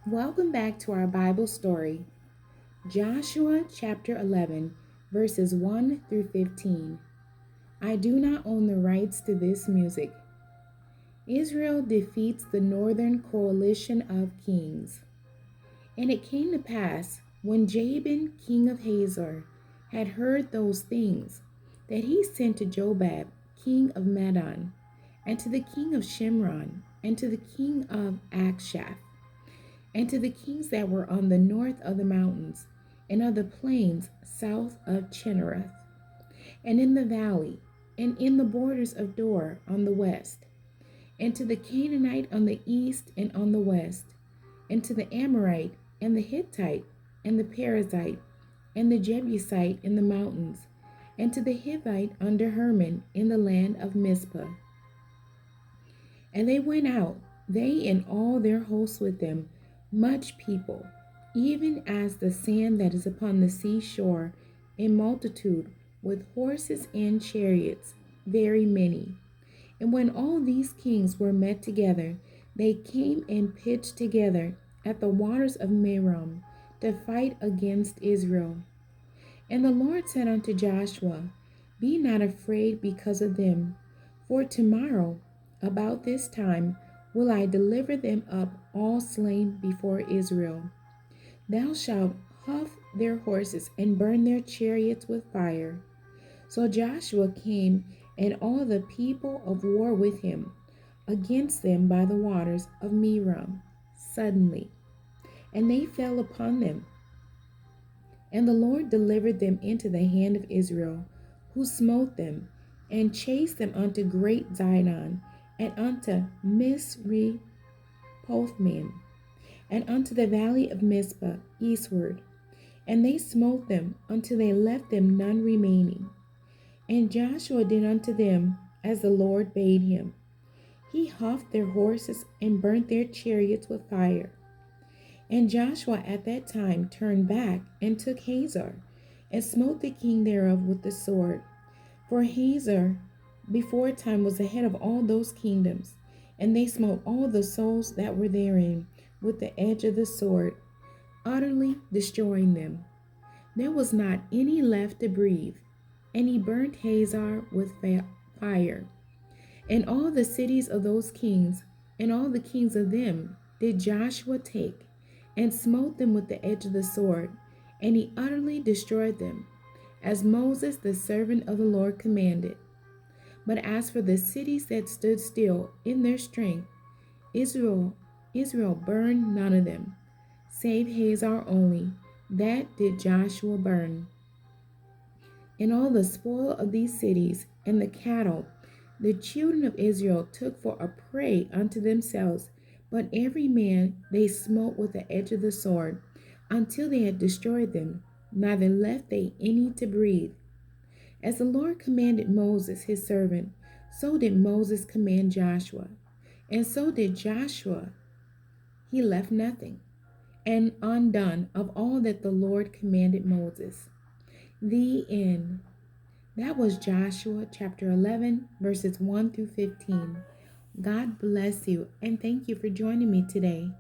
Welcome back to our Bible story, Joshua chapter 11, verses 1 through 15. I do not own the rights to this music. Israel defeats the northern coalition of kings. And it came to pass, when Jabin, king of Hazor, had heard those things, that he sent to Jobab, king of Madon, and to the king of Shimron, and to the king of Akshaph, and to the kings that were on the north of the mountains, and of the plains south of Chinnereth, and in the valley, and in the borders of Dor on the west, and to the Canaanite on the east and on the west, and to the Amorite, and the Hittite, and the Perizzite, and the Jebusite in the mountains, and to the Hivite under Hermon in the land of Mizpah. And they went out, they and all their hosts with them, much people, even as the sand that is upon the seashore, a multitude, with horses and chariots, very many. And when all these kings were met together, they came and pitched together at the waters of Merom to fight against Israel. And the Lord said unto Joshua, Be not afraid because of them, for tomorrow, about this time, will I deliver them up all slain before Israel. Thou shalt huff their horses and burn their chariots with fire. So Joshua came and all the people of war with him against them by the waters of Merom suddenly, and they fell upon them. And the Lord delivered them into the hand of Israel, who smote them, and chased them unto great Zidon, and unto Misrepothmaim, and unto the valley of Mizpah eastward. And they smote them until they left them none remaining. And Joshua did unto them as the Lord bade him. He huffed their horses and burnt their chariots with fire. And Joshua at that time turned back and took Hazor, and smote the king thereof with the sword. For Hazor before time was the head of all those kingdoms, and they smote all the souls that were therein with the edge of the sword, utterly destroying them. There was not any left to breathe, and he burnt Hazor with fire. And all the cities of those kings, and all the kings of them, did Joshua take, and smote them with the edge of the sword, and he utterly destroyed them, as Moses the servant of the Lord commanded. But as for the cities that stood still in their strength, Israel burned none of them, save Hazor only, that did Joshua burn. And all the spoil of these cities, and the cattle, the children of Israel took for a prey unto themselves, but every man they smote with the edge of the sword, until they had destroyed them, neither left they any to breathe. As the Lord commanded Moses his servant, so did Moses command Joshua. And so did Joshua. He left nothing and undone of all that the Lord commanded Moses. The end. That was Joshua chapter 11, verses 1 through 15. God bless you, and thank you for joining me today.